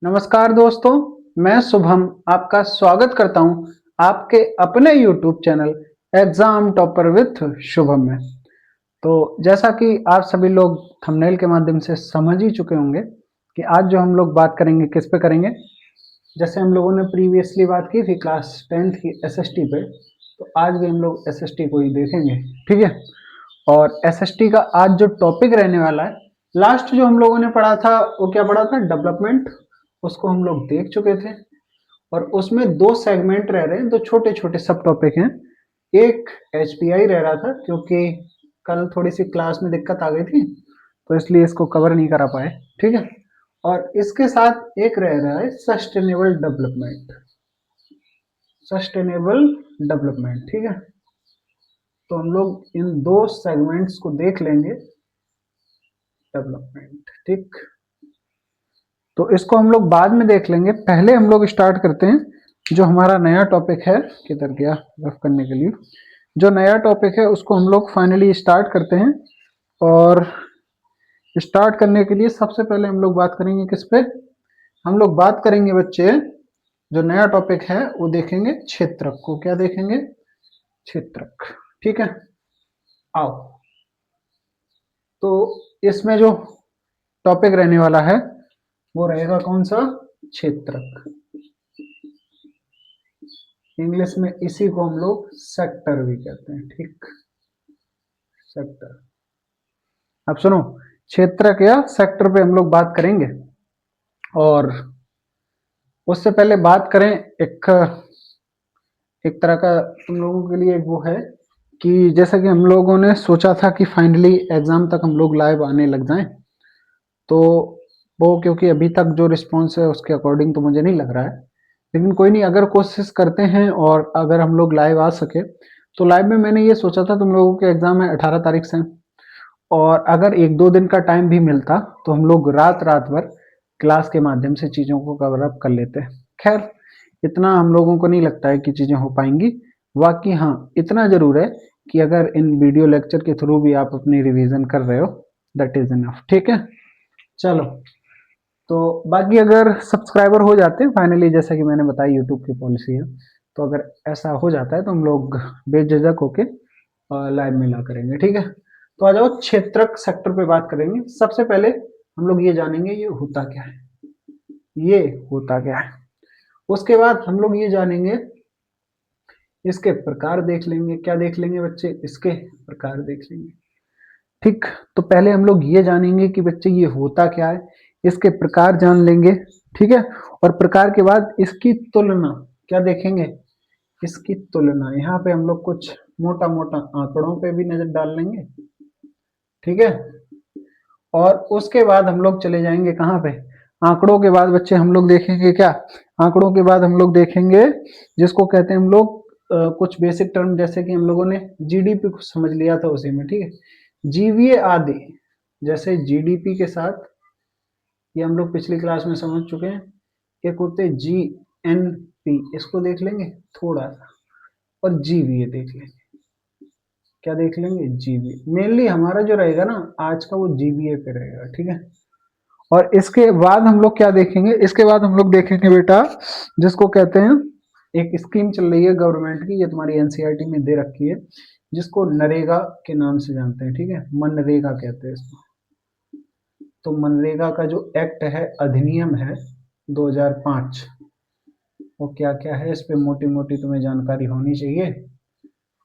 नमस्कार दोस्तों, मैं शुभम आपका स्वागत करता हूं आपके अपने YouTube channel exam topper with Shubham में। तो जैसा कि आप सभी लोग थंबनेल के माध्यम से समझ ही चुके होंगे कि आज जो हम लोग बात करेंगे किस पे करेंगे। जैसे हम लोगों ने प्रीवियसली बात की थी क्लास 10th की एसएसटी पे, तो आज भी हम लोग एसएसटी को ही देखेंगे। ठीक है, और एसएसटी का आज जो टॉपिक रहने वाला है, लास्ट जो हम लोगों ने पढ़ा था वो क्या पढ़ा था, डेवलपमेंट। उसको हम लोग देख चुके थे और उसमें दो सेगमेंट रह रहे हैं, दो छोटे छोटे सब टॉपिक हैं। एक एचपीआई रह रहा था क्योंकि कल थोड़ी सी क्लास में दिक्कत आ गई थी, तो इसलिए इसको कवर नहीं करा पाए। ठीक है, और इसके साथ एक रह रहा है सस्टेनेबल डेवलपमेंट। सस्टेनेबल डेवलपमेंट, ठीक है। तो हम लोग इन दो सेगमेंट्स को देख लेंगे, डेवलपमेंट। ठीक, तो इसको हम लोग बाद में देख लेंगे। पहले हम लोग स्टार्ट करते हैं जो हमारा नया टॉपिक है। किधर गया रफ करने के लिए, जो नया टॉपिक है उसको हम लोग फाइनली स्टार्ट करते हैं। और स्टार्ट करने के लिए सबसे पहले हम लोग बात करेंगे किस पे, हम लोग बात करेंगे बच्चे, जो नया टॉपिक है वो देखेंगे क्षेत्रक को। क्या देखेंगे? क्षेत्रक। ठीक है, आओ। तो इसमें जो टॉपिक रहने वाला है वो रहेगा कौन सा? क्षेत्रक। इंग्लिश में इसी को हम लोग सेक्टर भी कहते हैं। ठीक, सेक्टर। अब सुनो, क्षेत्रक या सेक्टर पे हम लोग बात करेंगे। और उससे पहले बात करें, एक एक तरह का तुम लोगों के लिए वो है कि जैसा कि हम लोगों ने सोचा था कि फाइनली एग्जाम तक हम लोग लाइव आने लग जाएं, तो वो क्योंकि अभी तक जो रिस्पॉन्स है उसके अकॉर्डिंग तो मुझे नहीं लग रहा है। लेकिन कोई नहीं, अगर कोशिश करते हैं और अगर हम लोग लाइव आ सके तो लाइव में मैंने ये सोचा था, तुम लोगों के एग्जाम है 18 तारीख से, और अगर एक दो दिन का टाइम भी मिलता तो हम लोग रात रात भर क्लास के माध्यम से चीज़ों को कवर अप कर लेते। खैर, इतना हम लोगों को नहीं लगता है कि चीज़ें हो पाएंगी। बाकी हाँ, इतना ज़रूर है कि अगर इन वीडियो लेक्चर के थ्रू भी आप अपनी रिवीजन कर रहे हो, दैट इज़ इनफ। ठीक है, चलो। तो बाकी अगर सब्सक्राइबर हो जाते हैं फाइनली, जैसा कि मैंने बताया यूट्यूब की पॉलिसी है, तो अगर ऐसा हो जाता है तो हम लोग बेझिझक होके लाइव मिला करेंगे। ठीक है, तो आ जाओ क्षेत्रक सेक्टर पे बात करेंगे। सबसे पहले हम लोग ये जानेंगे ये होता क्या है, ये होता क्या है। उसके बाद हम लोग ये जानेंगे, इसके प्रकार देख लेंगे। क्या देख लेंगे बच्चे? इसके प्रकार देख लेंगे। ठीक, तो पहले हम लोग ये जानेंगे कि बच्चे ये होता क्या है, इसके प्रकार जान लेंगे। ठीक है, और प्रकार के बाद इसकी तुलना क्या देखेंगे? इसकी तुलना। यहाँ पे हम लोग कुछ मोटा मोटा आंकड़ों पे भी नजर डाल लेंगे। ठीक है, और उसके बाद हम लोग चले जाएंगे कहाँ पे? आंकड़ों के बाद बच्चे हम लोग देखेंगे क्या? आंकड़ों के बाद हम लोग देखेंगे जिसको कहते हैं हम लोग कुछ बेसिक टर्म, जैसे कि हम लोगों ने जीडीपी को समझ लिया था उसी में। ठीक है, जीवीए आदि, जैसे जीडीपी के साथ, ये हम लोग पिछली क्लास में समझ चुके हैं, एक होते जी एन पी, इसको देख लेंगे थोड़ा सा, और जीवीए देख लेंगे। क्या देख लेंगे? जीवीए। मेनली हमारा जो रहेगा ना आज का, वो जीवीए पे रहेगा। ठीक है, और इसके बाद हम लोग क्या देखेंगे? इसके बाद हम लोग देखेंगे बेटा जिसको कहते हैं, एक स्कीम चल रही है गवर्नमेंट की, ये तुम्हारी एनसीईआरटी में दे रखी है, जिसको नरेगा के नाम से जानते हैं। ठीक है, मनरेगा कहते हैं इसको। तो मनरेगा का जो एक्ट है, अधिनियम है 2005, वो क्या क्या है, इस पे मोटी मोटी तुम्हें जानकारी होनी चाहिए।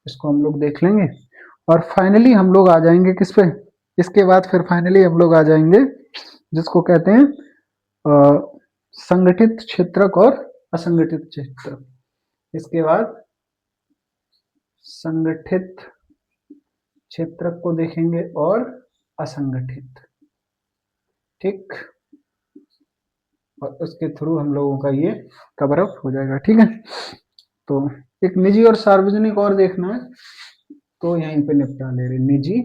इसको हम लोग देख लेंगे और फाइनली हम लोग आ जाएंगे किस पे? इसके बाद फिर फाइनली हम लोग आ जाएंगे जिसको कहते हैं संगठित क्षेत्रक और असंगठित क्षेत्रक। इसके बाद संगठित क्षेत्रक को देखेंगे और असंगठित। ठीक, और उसके थ्रू हम लोगों का ये कवर अप हो जाएगा। ठीक है, तो एक निजी और सार्वजनिक और देखना है, तो यहीं पे निपटा ले रहे, निजी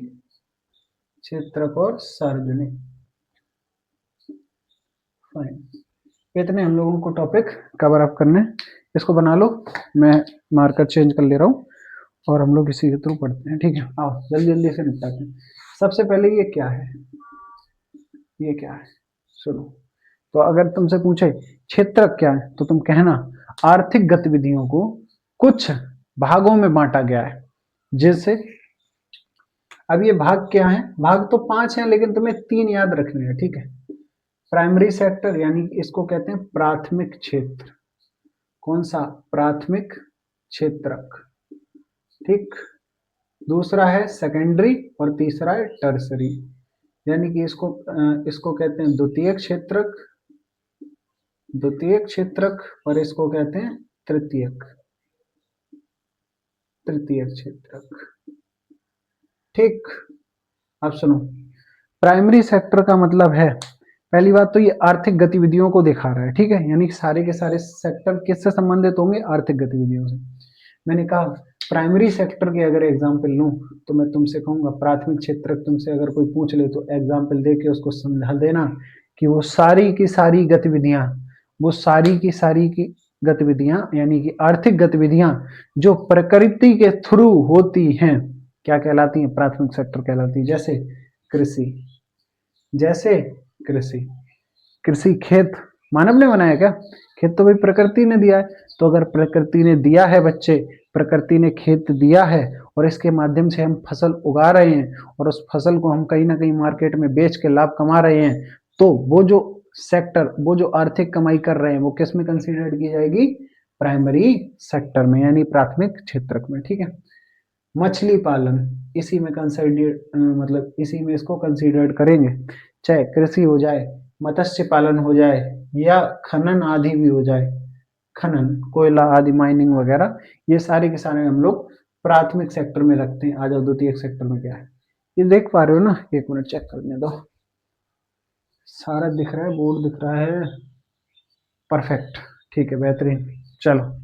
क्षेत्रक और सार्वजनिक। फाइन, इतने हम लोगों को टॉपिक कवर अप करने। इसको बना लो, मैं मार्कर चेंज कर ले रहा हूँ और हम लोग इसी के थ्रू पढ़ते हैं। ठीक है, आओ जल्दी जल्दी से निपटाते हैं। सबसे पहले ये क्या है, ये क्या है? सुनो, तो अगर तुमसे पूछे क्षेत्रक क्या है तो तुम कहना आर्थिक गतिविधियों को कुछ भागों में बांटा गया है। जैसे अब ये भाग क्या है, भाग तो 5 हैं लेकिन तुम्हें 3 याद रखने हैं, ठीक है। प्राइमरी सेक्टर यानी इसको कहते हैं प्राथमिक क्षेत्र। कौन सा? प्राथमिक क्षेत्रक, ठीक। दूसरा है सेकेंडरी और तीसरा है टर्सरी, यानी कि इसको कहते हैं द्वितीयक क्षेत्रक, द्वितीयक क्षेत्रक, और इसको कहते हैं तृतीयक, तृतीयक क्षेत्रक, ठीक। अब सुनो, प्राइमरी सेक्टर का मतलब है, पहली बात तो ये आर्थिक गतिविधियों को दिखा रहा है, ठीक है। यानी सारे के सारे सेक्टर किससे संबंधित होंगे? आर्थिक गतिविधियों से। मैंने कहा प्राइमरी सेक्टर के अगर एग्जाम्पल लूं तो मैं तुमसे कहूंगा प्राथमिक क्षेत्र, तुमसे अगर कोई पूछ ले तो एग्जाम्पल दे के उसको समझा देना कि वो सारी की सारी गतिविधियां, वो सारी की सारी की गतिविधियां यानी कि आर्थिक गतिविधियां जो प्रकृति के थ्रू होती हैं क्या कहलाती हैं? प्राथमिक सेक्टर कहलाती है। जैसे कृषि, जैसे कृषि, कृषि खेत मानव ने बनाया क्या? खेत तो भाई प्रकृति ने दिया है। तो अगर प्रकृति ने दिया है बच्चे, प्रकृति ने खेत दिया है और इसके माध्यम से हम फसल उगा रहे हैं और उस फसल को हम कहीं ना कहीं मार्केट में बेच के लाभ कमा रहे हैं, तो वो जो सेक्टर, वो जो आर्थिक कमाई कर रहे हैं वो किस में कंसीडर की जाएगी? प्राइमरी सेक्टर में, यानी प्राथमिक क्षेत्र में, ठीक है। मछली पालन इसी में कंसिडर मतलब इसी में इसको कंसीडर करेंगे, चाहे कृषि हो जाए, मत्स्य पालन हो जाए या खनन आदि भी हो जाए, खनन कोयला आदि माइनिंग वगैरह, ये सारे के सारे हम लोग प्राथमिक सेक्टर में रखते हैं। आ जाओ द्वितीय सेक्टर में क्या है, ये देख पा रहे हो ना? एक मिनट चेक करने दो, सारा दिख रहा है, बोर्ड दिख रहा है, परफेक्ट, ठीक है, बेहतरीन। चलो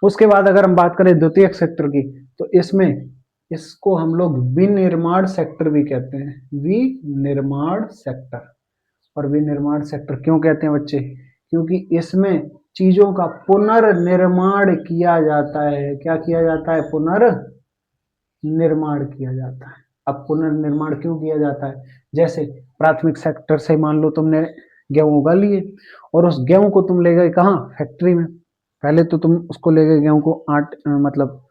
उसके बाद अगर हम बात करें द्वितीय सेक्टर की, तो इसमें इसको हम लोग विनिर्माण सेक्टर भी कहते हैं, विनिर्माण सेक्टर। और विनिर्माण सेक्टर क्यों कहते हैं बच्चे? क्योंकि इसमें चीजों का पुनर्निर्माण किया जाता है। क्या किया जाता है? पुनर्निर्माण किया जाता है। अब पुनर्निर्माण क्यों किया जाता है? जैसे प्राथमिक सेक्टर से मान लो तुमने गेहूं उगा लिए और उस गेहूं को तुम ले गए कहाँ? फैक्ट्री में। पहले तो तुम उसको ले गए गेहूं को मतलब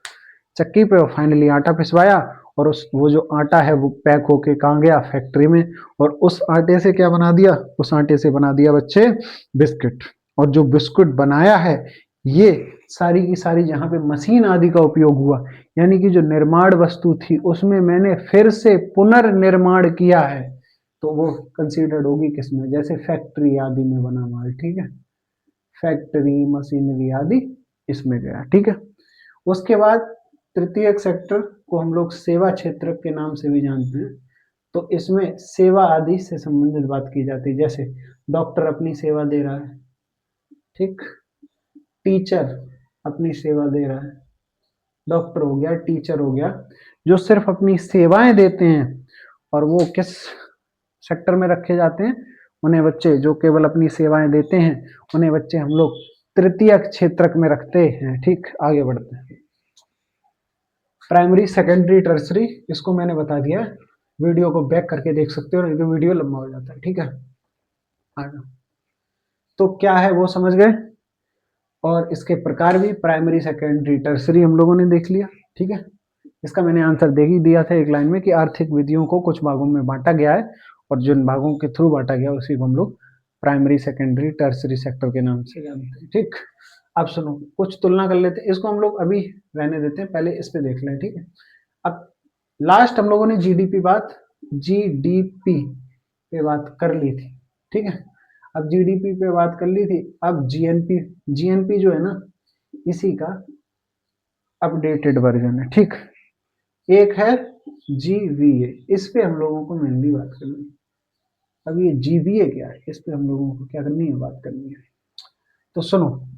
चक्की पे, और फाइनली आटा पिसवाया और उस वो जो आटा है वो पैक होके कहाँ गया? फैक्ट्री में। और उस आटे से क्या बना दिया? उस आटे से बना दिया बच्चे बिस्किट। और जो बिस्कुट बनाया है ये सारी की सारी जहाँ पे मशीन आदि का उपयोग हुआ, यानी कि जो निर्माण वस्तु थी उसमें मैंने फिर से पुनर्निर्माण किया है, तो वो कंसीडर्ड होगी किसमें? जैसे फैक्ट्री आदि में बना माल, ठीक है, फैक्ट्री मशीनरी आदि इसमें गया, ठीक है। उसके बाद तृतीय सेक्टर को हम लोग सेवा क्षेत्र के नाम से भी जानते हैं। तो इसमें सेवा आदि से संबंधित बात की जाती है, जैसे डॉक्टर अपनी सेवा दे रहा है, ठीक, टीचर अपनी सेवा दे रहा है, डॉक्टर हो गया, टीचर हो गया, जो सिर्फ अपनी सेवाएं देते हैं। और वो किस सेक्टर में रखे जाते हैं? उन्हें बच्चे जो केवल अपनी सेवाएं देते हैं उन्हें बच्चे हम लोग तृतीय क्षेत्रक में रखते हैं, ठीक। आगे बढ़ते हैं, प्राइमरी सेकेंडरी टर्सरी, इसको मैंने बता दिया, वीडियो को बैक करके देख सकते हो, नहीं तो वीडियो लंबा हो जाता है, ठीक है। आगे तो क्या है वो समझ गए, और इसके प्रकार भी प्राइमरी सेकेंडरी टर्सरी हम लोगों ने देख लिया, ठीक है। इसका मैंने आंसर दे ही दिया था एक लाइन में कि आर्थिक विधियों को कुछ भागों में बांटा गया है और जिन भागों के थ्रू बांटा गया उसी को हम लोग प्राइमरी सेकेंडरी टर्सरी सेक्टर के नाम से जानते हैं, ठीक। अब सुनो कुछ तुलना कर लेते हैं, इसको हम लोग अभी रहने देते हैं, पहले इस पे देख लें, ठीक है। अब लास्ट हम लोगों ने जीडीपी पे बात कर ली थी, ठीक है। अब जीडीपी पे बात कर ली थी, अब जीएनपी, जीएनपी जो है ना इसी का अपडेटेड वर्जन है, ठीक। एक है जीवीए, इस पे हम लोगों को मेनली बात करनी है। अब ये जीवीए क्या है, इस पे हम लोगों को क्या करनी है? बात करनी है। तो सुनो,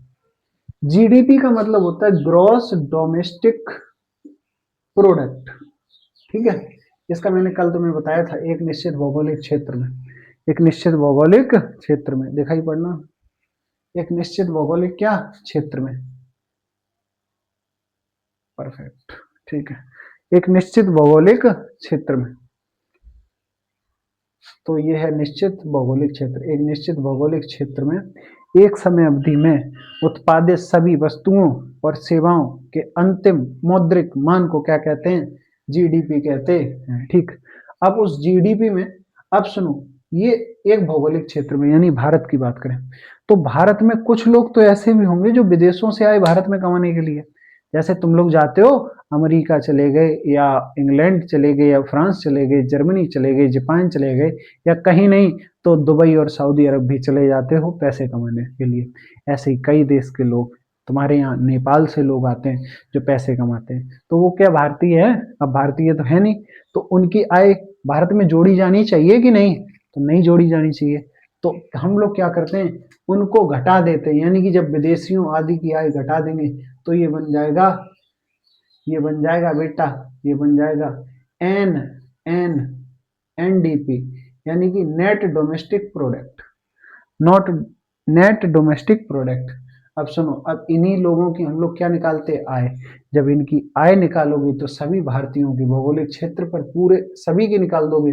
जीडीपी का मतलब होता है ग्रॉस डोमेस्टिक प्रोडक्ट, ठीक है। इसका मैंने कल तुम्हें बताया था, एक निश्चित भौगोलिक क्षेत्र में, एक निश्चित भौगोलिक क्षेत्र में, दिखाई पड़ना, एक निश्चित भौगोलिक क्या क्षेत्र में, परफेक्ट, ठीक है, एक निश्चित भौगोलिक क्षेत्र में तो ये है निश्चित भौगोलिक क्षेत्र। एक निश्चित भौगोलिक क्षेत्र में एक समय अवधि में उत्पादित सभी वस्तुओं और सेवाओं के अंतिम मौद्रिक मान को क्या कहते हैं? जीडीपी कहते हैं। ठीक, अब उस जीडीपी में, अब सुनो, ये एक भौगोलिक क्षेत्र में यानी भारत की बात करें तो भारत में कुछ लोग तो ऐसे भी होंगे जो विदेशों से आए भारत में कमाने के लिए। जैसे तुम लोग जाते हो अमेरिका चले गए या इंग्लैंड चले गए या फ्रांस चले गए, जर्मनी चले गए, जापान चले गए, या कहीं नहीं तो दुबई और सऊदी अरब भी चले जाते हो पैसे कमाने के लिए। ऐसे ही कई देश के लोग, तुम्हारे यहाँ नेपाल से लोग आते हैं जो पैसे कमाते हैं, तो वो क्या भारतीय है? अब भारतीय तो है नहीं, तो उनकी आय भारत में जोड़ी जानी चाहिए कि नहीं? तो नहीं जोड़ी जानी चाहिए। तो हम लोग क्या करते हैं, उनको घटा देते हैं, यानी कि जब विदेशियों आदि की आय घटा देंगे तो ये बन जाएगा बेटा, ये बन जाएगा एन एन एनडीपी, यानी कि net domestic product, not net domestic product. अब सुनो, अब इन्हीं लोगों की हम लोग क्या निकालते हैं? आय। जब इनकी आय निकालोगे तो सभी भारतीयों की भौगोलिक क्षेत्र पर पूरे सभी की निकाल दोगे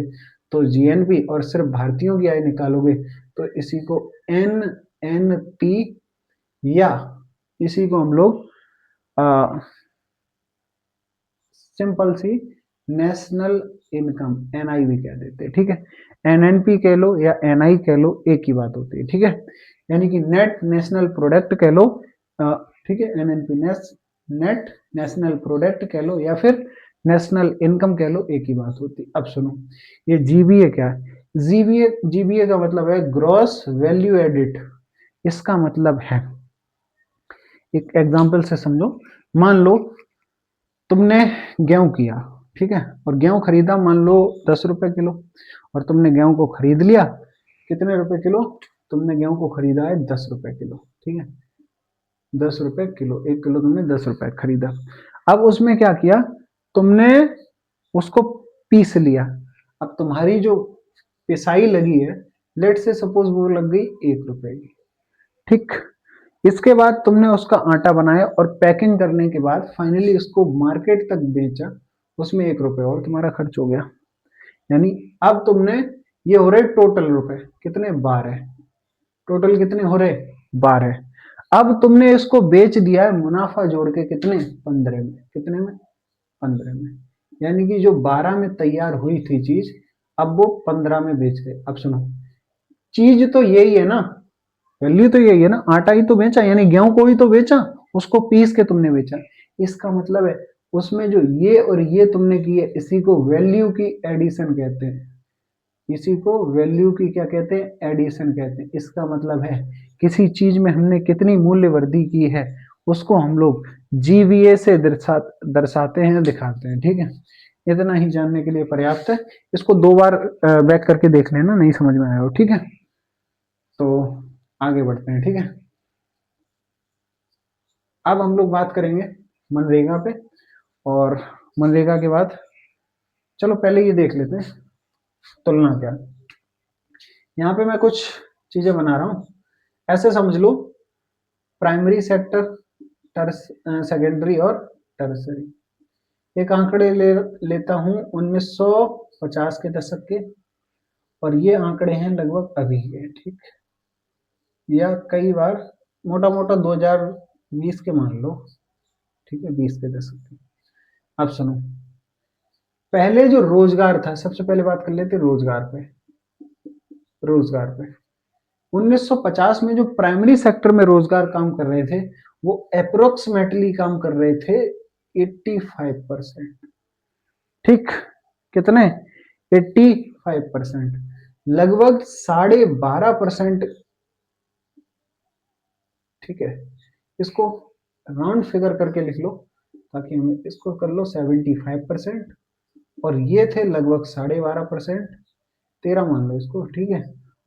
तो जीएनपी, और सिर्फ भारतीयों की आय निकालोगे तो इसी को एन एन पी, या इसी को हम लोग सिंपल सी नेशनल इनकम एनआई भी कह देते हैं। ठीक है, एनएनपी कह लो या एनआई कह लो, एक ही बात होती है। ठीक है, यानी कि नेट नेशनल प्रोडक्ट कह लो, ठीक है, एनएनपी नेट नेशनल प्रोडक्ट कह लो या फिर नेशनल इनकम कह लो, एक ही बात होती है। अब सुनो, ये जीबीए क्या है? जीबीए का मतलब है ग्रॉस वैल्यू एडिड। इसका मतलब है, एक एग्जांपल से समझो, मान लो तुमने गेहूं किया, ठीक है, और गेहूं खरीदा मान लो 10 रुपए किलो, और तुमने गेहूं को खरीद लिया कितने रुपए किलो? तुमने गेहूं को खरीदा है 10 रुपए किलो। ठीक है, 10 रुपए किलो, 1 किलो तुमने 10 रुपए खरीदा। अब उसमें क्या किया तुमने? उसको पीस लिया। अब तुम्हारी जो पिसाई लगी है, लेट से सपोज वो लग गई 1 रुपए की। ठीक, इसके बाद तुमने उसका आटा बनाया और पैकिंग करने के बाद फाइनली उसको मार्केट तक बेचा, उसमें 1 रुपए और तुम्हारा खर्च हो गया। यानी अब तुमने, ये हो रहे टोटल रुपए कितने? 12। टोटल कितने हो रहे? 12। अब तुमने इसको बेच दिया है मुनाफा जोड़ के कितने? 15 में। कितने में? 15 में। यानी कि जो 12 में तैयार हुई थी चीज, अब वो 15 में बेच गए। अब सुनो, चीज तो यही है ना, वैल्यू तो यही है ना, आटा ही तो बेचा, यानी गेहूं को ही तो बेचा, उसको पीस के तुमने बेचा। इसका मतलब है उसमें जो ये और ये तुमने किए, इसी को वैल्यू की एडिशन कहते हैं। इसी को वैल्यू की क्या कहते हैं? एडिशन कहते हैं। इसका मतलब है किसी चीज में हमने कितनी मूल्य वृद्धि की है, उसको हम लोग जीवीए से दर्शाते हैं, दिखाते हैं। ठीक है, इतना ही जानने के लिए पर्याप्त है। इसको 2 बार बैक करके देख लेना, नहीं समझ में आया हो। ठीक है, तो आगे बढ़ते हैं। ठीक है, अब हम लोग बात करेंगे मनरेगा पे, और मनरेगा के बाद चलो पहले ये देख लेते हैं तुलना क्या। यहाँ पे मैं कुछ चीजें बना रहा हूँ, ऐसे समझ लो, प्राइमरी सेक्टर, सेकेंडरी और टर्सरी। एक आंकड़े लेता हूँ 1950 के दशक के, और ये आंकड़े हैं लगभग अभी के। ठीक, या कई बार मोटा मोटा 2020 के मान लो। ठीक है, 20 के दशक के। अब सुनो, पहले जो रोजगार था, सबसे पहले बात कर लेते रोजगार पे। रोजगार पे 1950 में जो प्राइमरी सेक्टर में रोजगार काम कर रहे थे, वो अप्रोक्सीमेटली काम कर रहे थे 85%। ठीक, कितने? 85%, लगभग 12.5%। ठीक है, इसको राउंड फिगर करके लिख लो ताकि हमें इसको कर लो 75%, और ये थे लगभग 12.5%, 13 मान लो इसको। ठीक है,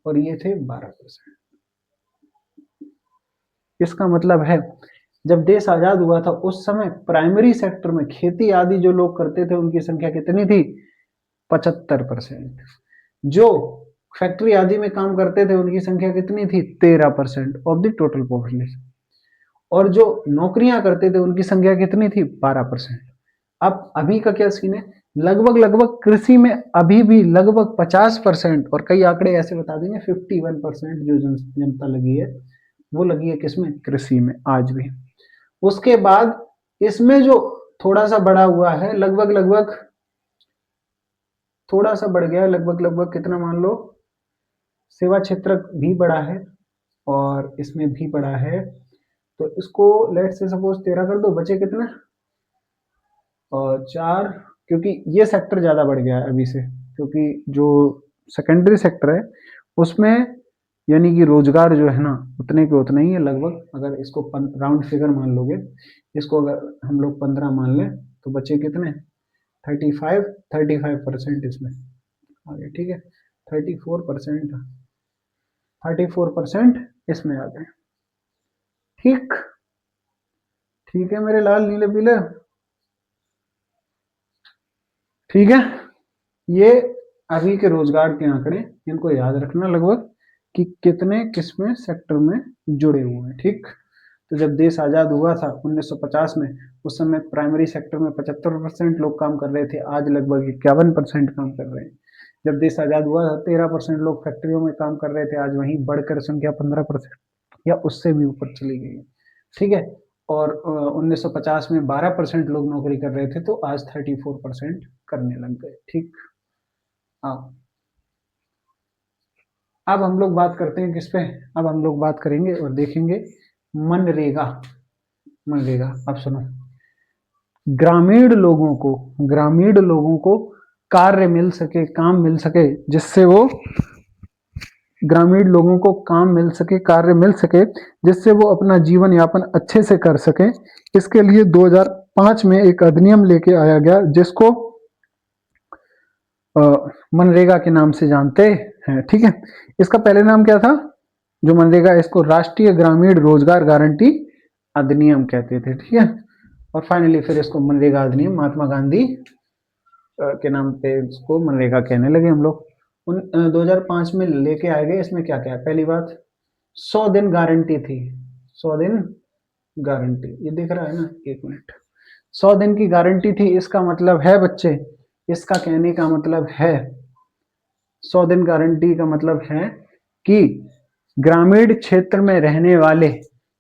और ये थे 12%। इसका मतलब है जब देश आजाद हुआ था उस समय प्राइमरी सेक्टर में खेती आदि जो लोग करते थे उनकी संख्या कितनी थी? 75%। जो फैक्ट्री आदि में काम करते थे उनकी संख्या कितनी थी? 13% ऑफ द टोटल पॉपुलेशन। और जो नौकरियां करते थे उनकी संख्या कितनी थी? 12%। अब अभी का क्या सीन है? लगभग लगभग कृषि में अभी भी लगभग 50%, और कई आंकड़े ऐसे बता देंगे 51% जो जनता लगी है वो लगी है किसमें, कृषि में आज भी। उसके बाद इसमें जो थोड़ा सा बढ़ा हुआ है, लगभग लगभग थोड़ा सा बढ़ गया है, लगभग लगभग कितना मान लो, सेवा क्षेत्र भी बढ़ा है और इसमें भी बढ़ा है। तो इसको लेट से सपोज 13 कर दो, बचे कितना, और 4, क्योंकि ये सेक्टर ज्यादा बढ़ गया है अभी से, क्योंकि जो सेकेंडरी सेक्टर है उसमें यानी कि रोजगार जो है ना उतने के उतना ही है लगभग। अगर इसको राउंड फिगर मान लोगे, इसको अगर हम लोग 15 मान लें तो बचे कितने, 35% इसमें आ गए, ठीक है, 34%, 34% इसमें आ गए। ठीक, ठीक है मेरे लाल नीले पीले, ठीक है। ये अभी के रोजगार के आंकड़े, इनको याद रखना लगभग कि कितने किसमें सेक्टर में जुड़े हुए हैं, ठीक। तो जब देश आजाद हुआ था 1950 में, उस समय प्राइमरी सेक्टर में 75% लोग काम कर रहे थे, आज लगभग 51% काम कर रहे हैं। जब देश आजाद हुआ था 13% लोग फैक्ट्रियों में काम कर रहे थे, आज वहीं बढ़कर संख्या 15% या उससे भी ऊपर चली गई है, ठीक है। और 1950 में 12% लोग नौकरी कर रहे थे, तो आज 34% करने लग गए, ठीक। हाँ, अब हम लोग बात करते हैं किस पे, अब हम लोग बात करेंगे और देखेंगे मनरेगा। मनरेगा, अब सुनो, ग्रामीण लोगों को कार्य मिल सके, काम मिल सके, जिससे वो ग्रामीण लोगों को काम मिल सके, कार्य मिल सके, जिससे वो अपना जीवन यापन अच्छे से कर सके। इसके लिए 2005 में एक अधिनियम लेके आया गया, जिसको मनरेगा के नाम से जानते हैं, ठीक है। इसका पहले नाम क्या था, जो मनरेगा, इसको राष्ट्रीय ग्रामीण रोजगार गारंटी अधिनियम कहते थे, ठीक है। और फाइनली फिर इसको मनरेगा अधिनियम, महात्मा गांधी के नाम पे इसको मनरेगा कहने लगे हम लोग। 2005 में लेके आए गए। इसमें क्या क्या है, पहली बात 100 दिन गारंटी थी, 100 दिन गारंटी, ये दिख रहा है ना, एक मिनट, 100 दिन की गारंटी थी। इसका मतलब है बच्चे, इसका कहने का मतलब है, 100 दिन गारंटी का मतलब है कि ग्रामीण क्षेत्र में रहने वाले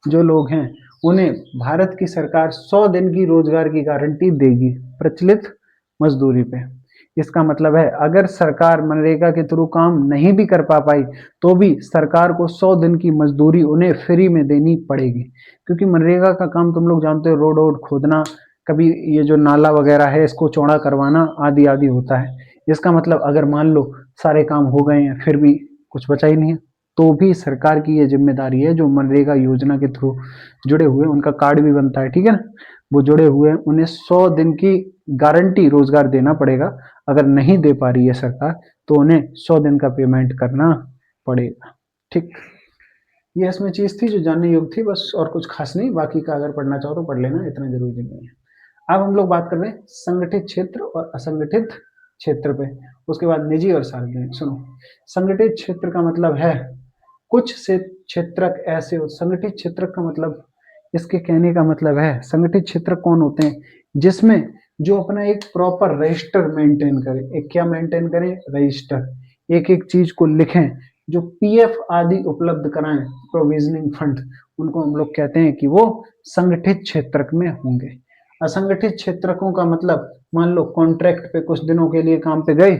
जो लोग हैं उन्हें भारत की सरकार 100 दिन की रोजगार की गारंटी देगी प्रचलित मजदूरी पे। इसका मतलब है अगर सरकार मनरेगा के थ्रू काम नहीं भी कर पाई तो भी सरकार को 100 दिन की मजदूरी उन्हें फ्री में देनी पड़ेगी, क्योंकि मनरेगा का काम तुम लोग जानते हो, रोड वोड खोदना, कभी ये जो नाला वगैरह है इसको चौड़ा करवाना, आदि आदि होता है। इसका मतलब अगर मान लो सारे काम हो गए हैं फिर भी कुछ बचा ही नहीं है, तो भी सरकार की ये जिम्मेदारी है, जो मनरेगा योजना के थ्रू जुड़े हुए उनका कार्ड भी बनता है, ठीक है ना, वो जुड़े हुए उन्हें 100 दिन की गारंटी रोजगार देना पड़ेगा। अगर नहीं दे पा रही है सरकार तो उन्हें 100 दिन का पेमेंट करना पड़ेगा, ठीक। ये इसमें चीज थी जो जानने योग्य थी बस, और कुछ खास नहीं। बाकी का अगर पढ़ना चाहो तो पढ़ लेना, इतना जरूरी नहीं है। अब हम लोग बात कर रहे हैं संगठित क्षेत्र और असंगठित क्षेत्र पे, उसके बाद निजी और सार्वजनिक। सुनो, संगठित क्षेत्र का मतलब है कुछ से क्षेत्रक ऐसे हो, संगठित क्षेत्र का मतलब, इसके कहने का मतलब है संगठित क्षेत्र कौन होते हैं, जिसमें जो अपना एक प्रॉपर रजिस्टर मेंटेन करें। एक क्या मेंटेन करें, रजिस्टर, एक एक चीज को लिखें, जो पीएफ आदि उपलब्ध कराएं, प्रोविजनिंग फंड, उनको हम लोग कहते हैं कि वो संगठित क्षेत्र में होंगे। असंगठित क्षेत्रकों का मतलब, मान लो कॉन्ट्रैक्ट पे कुछ दिनों के लिए काम पे गए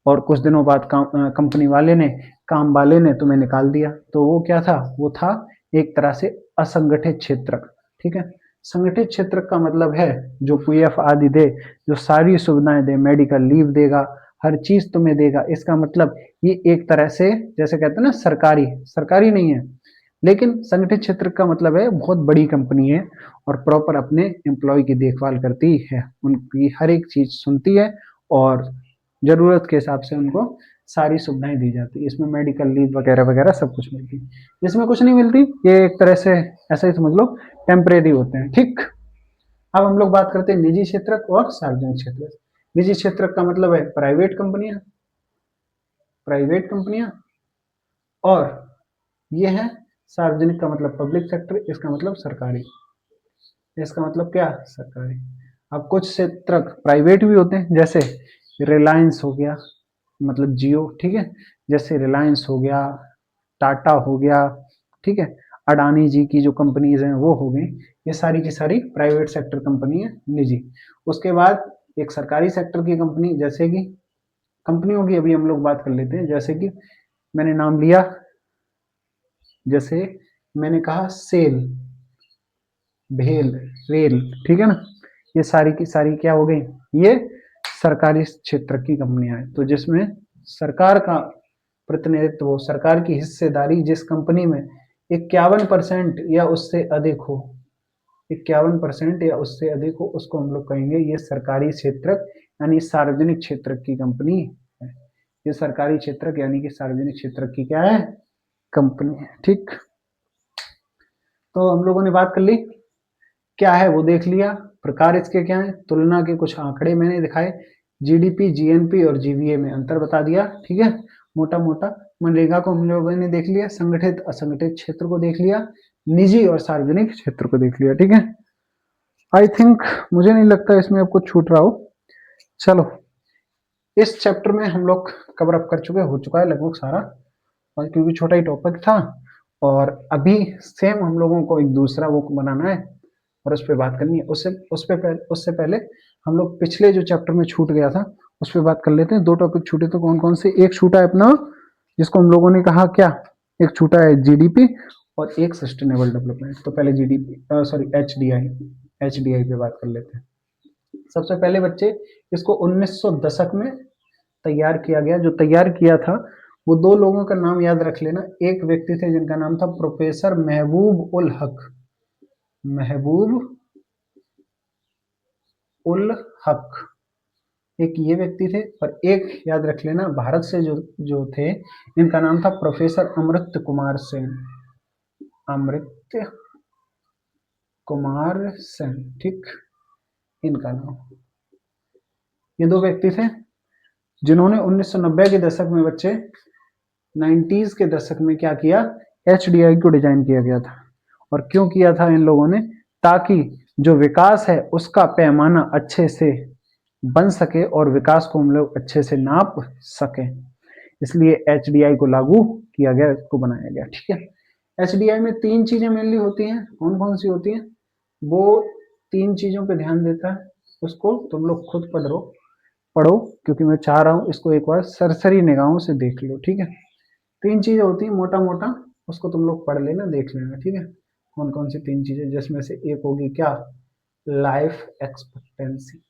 और कुछ दिनों बाद कंपनी वाले ने, काम वाले ने तुम्हें निकाल दिया, तो वो क्या था, वो था एक तरह से असंगठित क्षेत्र, ठीक है। संगठित क्षेत्र का मतलब है जो पीएफ आदि दे, जो सारी सुविधाएं दे, मेडिकल लीव देगा, हर चीज तुम्हें देगा। इसका मतलब ये एक तरह से जैसे कहते हैं ना, सरकारी, सरकारी नहीं है, लेकिन संगठित क्षेत्र का मतलब है बहुत बड़ी कंपनी है और प्रॉपर अपने एम्प्लॉय की देखभाल करती है, उनकी हर एक चीज सुनती है और जरूरत के हिसाब से उनको सारी सुविधाएं दी जाती है। इसमें मेडिकल लीव वगैरह वगैरह सब कुछ मिलती है। इसमें कुछ नहीं मिलती, ये एक तरह से ऐसा ही समझ लो, टेम्परेरी होते हैं, ठीक। अब हम लोग बात करते हैं निजी क्षेत्र और सार्वजनिक क्षेत्र। निजी क्षेत्र का मतलब है प्राइवेट कंपनियां, प्राइवेट कंपनियां, और ये है सार्वजनिक का मतलब पब्लिक सेक्टर, इसका मतलब सरकारी, इसका मतलब क्या, सरकारी। अब कुछ क्षेत्र प्राइवेट भी होते हैं, जैसे रिलायंस हो गया, मतलब जियो, ठीक है, जैसे रिलायंस हो गया, टाटा हो गया, ठीक है, अडानी जी की जो कंपनीज हैं वो हो गई, ये सारी की सारी प्राइवेट सेक्टर कंपनी है, निजी। उसके बाद एक सरकारी सेक्टर की कंपनी, जैसे कि कंपनियों की अभी हम लोग बात कर लेते हैं, जैसे कि मैंने नाम लिया, जैसे मैंने कहा सेल, भेल, रेल, ठीक है ना, ये सारी की सारी क्या हो गई, ये सरकारी क्षेत्र की कंपनियां हैं। तो जिसमें सरकार का प्रतिनिधित्व हो, सरकार की हिस्सेदारी जिस कंपनी में 51% या उससे अधिक हो, 51% या उससे अधिक हो, उसको हम लोग कहेंगे ये सरकारी क्षेत्र यानी सार्वजनिक क्षेत्र की कंपनी है। ये सरकारी क्षेत्र यानी कि सार्वजनिक क्षेत्र की क्या है, कंपनी है, ठीक। तो हम लोगों ने बात कर ली, क्या है वो देख लिया, प्रकार इसके क्या है, तुलना के कुछ आंकड़े मैंने दिखाए, जीडीपी, जीएनपी और जीवीए में अंतर बता दिया, ठीक है, मोटा मोटा। मनरेगा को हम लोगों ने देख लिया, संगठित असंगठित क्षेत्र को देख लिया, निजी और सार्वजनिक क्षेत्र को देख लिया, ठीक है। आई थिंक, मुझे नहीं लगता इसमें अब कुछ छूट रहा हो। चलो, इस चैप्टर में हम लोग कवर अप कर चुके, हो चुका है लगभग सारा, और क्योंकि छोटा ही टॉपिक था, और अभी सेम हम लोगों को एक दूसरा वो बनाना है और उस पर बात करनी है। उससे पहले हम लोग पिछले जो चैप्टर में छूट गया था उस पर बात कर लेते हैं। दो टॉपिक छूटे थे, कौन कौन से, एक छूटा है अपना जिसको हम लोगों ने कहा क्या, एक छूटा है जीडीपी और एक सस्टेनेबल डेवलपमेंट। तो पहले जीडीपी, सॉरी, एचडीआई पे बात कर लेते हैं। सबसे पहले बच्चे, इसको 1900 दशक में तैयार किया गया। जो तैयार किया था वो दो लोगों का नाम याद रख लेना। एक व्यक्ति थे जिनका नाम था प्रोफेसर महबूब उल हक, महबूब उल हक, एक ये व्यक्ति थे, और एक याद रख लेना भारत से जो जो थे, इनका नाम था प्रोफेसर अमृत कुमार सेन, अमृत कुमार सेन, ठीक, इनका नाम। ये दो व्यक्ति थे जिन्होंने 1990 के दशक में बच्चे, 90s के दशक में क्या किया, एचडीआई को डिजाइन किया गया था। और क्यों किया था इन लोगों ने, ताकि जो विकास है उसका पैमाना अच्छे से बन सके और विकास को हम लोग अच्छे से नाप सके, इसलिए एचडीआई को लागू किया गया, इसको बनाया गया, ठीक है। एचडीआई में तीन चीजें मेनली होती हैं, कौन कौन सी होती हैं, वो तीन चीजों पे ध्यान देता है, उसको तुम लोग खुद पढ़ो, क्योंकि मैं चाह रहा हूं इसको एक बार सरसरी निगाहों से देख लो, ठीक है। तीन चीजें होती हैं मोटा मोटा, उसको तुम लोग पढ़ लेना, देख लेना, ठीक है, कौन कौन सी तीन चीजें, जिसमें से एक होगी क्या, लाइफ एक्सपेक्टेंसी,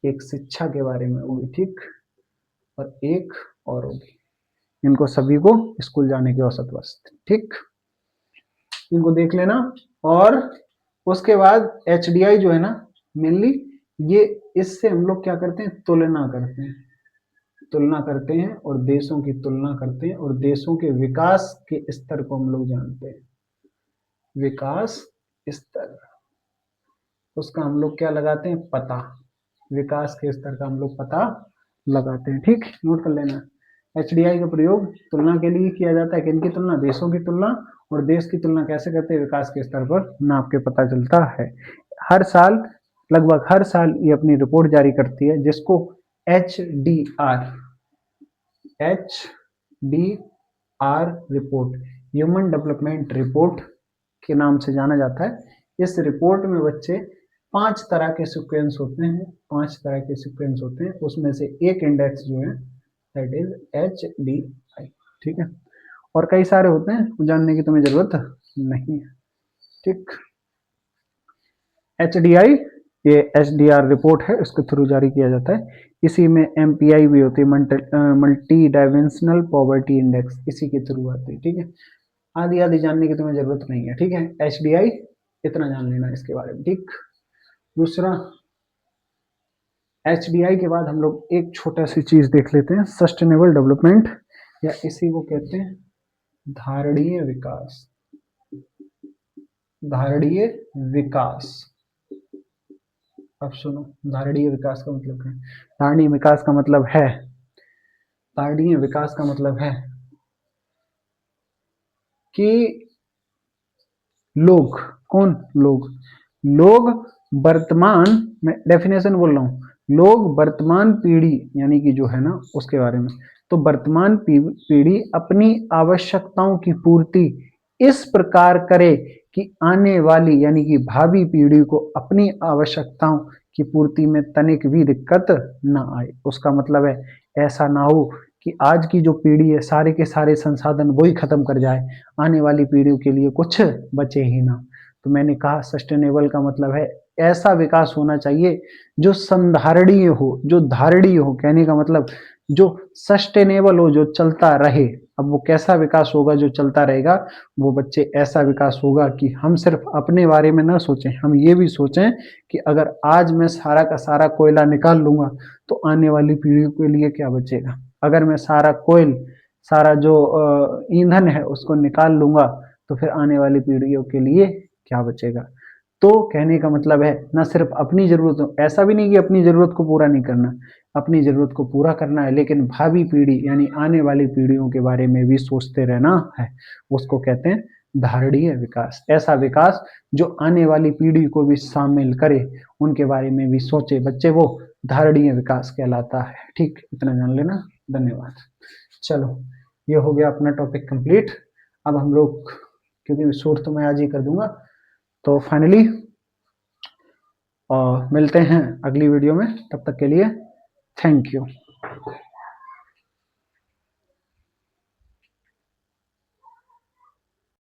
एक शिक्षा के बारे में होगी, ठीक, और एक और होगी, इनको सभी को स्कूल जाने की औसत वस्त, ठीक, इनको देख लेना। और उसके बाद एचडीआई जो है ना, मेनली ये, इससे हम लोग क्या करते हैं, तुलना करते हैं और देशों की तुलना करते हैं, और देशों के विकास के स्तर को हम लोग जानते हैं, विकास स्तर, उसका हम लोग क्या लगाते हैं, पता, विकास के स्तर का हम लोग पता लगाते हैं, ठीक, नोट कर लेना। एचडीआई का प्रयोग तुलना के लिए किया जाता है, किनकी तुलना, देशों की तुलना, और देश की तुलना कैसे करते हैं, विकास के स्तर पर नाप के पता चलता है। हर साल, लगभग हर साल ये अपनी रिपोर्ट जारी करती है, जिसको H D R report, human development report के नाम से जाना जाता है। इस रिपोर्ट में बच्चे 5 तरह के सीक्वेंस होते हैं, 5 तरह के सीक्वेंस होते हैं, उसमें से एक इंडेक्स जो है दैट इज एचडीआई, ठीक है, और कई सारे होते हैं, जानने की तुम्हें जरूरत नहीं है, ठीक। एचडीआई ये एचडीआर रिपोर्ट है, इसके थ्रू जारी किया जाता है। इसी में एमपीआई भी होती है, मल्टी डायमेंशनल पॉवर्टी इंडेक्स, इसी के थ्रू आती है, ठीक है। आदि आदि जानने की तुम्हें जरूरत नहीं है, ठीक है, एचडीआई इतना जान लेना इसके बारे में, ठीक। दूसरा, एचडीआई के बाद हम लोग एक छोटा सी चीज देख लेते हैं, सस्टेनेबल डेवलपमेंट, या इसी को कहते हैं धारणीय विकास, धारणीय विकास। अब सुनो, धारणीय विकास का मतलब क्या है, धारणीय विकास का मतलब है, धारणीय विकास का मतलब है कि लोग, कौन लोग, लोग वर्तमान, मैं डेफिनेशन बोल रहा हूँ, लोग वर्तमान पीढ़ी यानी कि जो है ना उसके बारे में, तो वर्तमान पीढ़ी अपनी आवश्यकताओं की पूर्ति इस प्रकार करे कि आने वाली यानी कि भावी पीढ़ी को अपनी आवश्यकताओं की पूर्ति में तनिक भी दिक्कत ना आए। उसका मतलब है ऐसा ना हो कि आज की जो पीढ़ी है सारे के सारे संसाधन वही खत्म कर जाए, आने वाली पीढ़ियों के लिए कुछ बचे ही ना। तो मैंने कहा सस्टेनेबल का मतलब है ऐसा विकास होना चाहिए जो संधारणीय हो, जो धारणीय हो, कहने का मतलब जो सस्टेनेबल हो, जो चलता रहे। अब वो कैसा विकास होगा जो चलता रहेगा? वो बच्चे ऐसा विकास होगा कि हम सिर्फ अपने बारे में ना सोचें, हम ये भी सोचें कि अगर आज मैं सारा का सारा कोयला निकाल लूंगा तो आने वाली पीढ़ियों के लिए क्या बचेगा। अगर मैं सारा कोयल, सारा जो ईंधन है उसको निकाल लूंगा तो फिर आने वाली पीढ़ियों के लिए क्या बचेगा। तो कहने का मतलब है ना सिर्फ अपनी जरूरत, ऐसा भी नहीं कि अपनी जरूरत को पूरा नहीं करना, अपनी जरूरत को पूरा करना है, लेकिन भावी पीढ़ी यानी आने वाली पीढ़ियों के बारे में भी सोचते रहना है। उसको कहते हैं धारणीय विकास। ऐसा विकास जो आने वाली पीढ़ी को भी शामिल करे, उनके बारे में भी सोचे बच्चे, वो धारणीय विकास कहलाता है। ठीक, इतना जान लेना। धन्यवाद। चलो, ये हो गया अपना टॉपिक कंप्लीट। अब हम लोग, क्योंकि शूट तो मैं आज ही कर दूंगा, तो फाइनली मिलते हैं अगली वीडियो में। तब तक के लिए थैंक यू।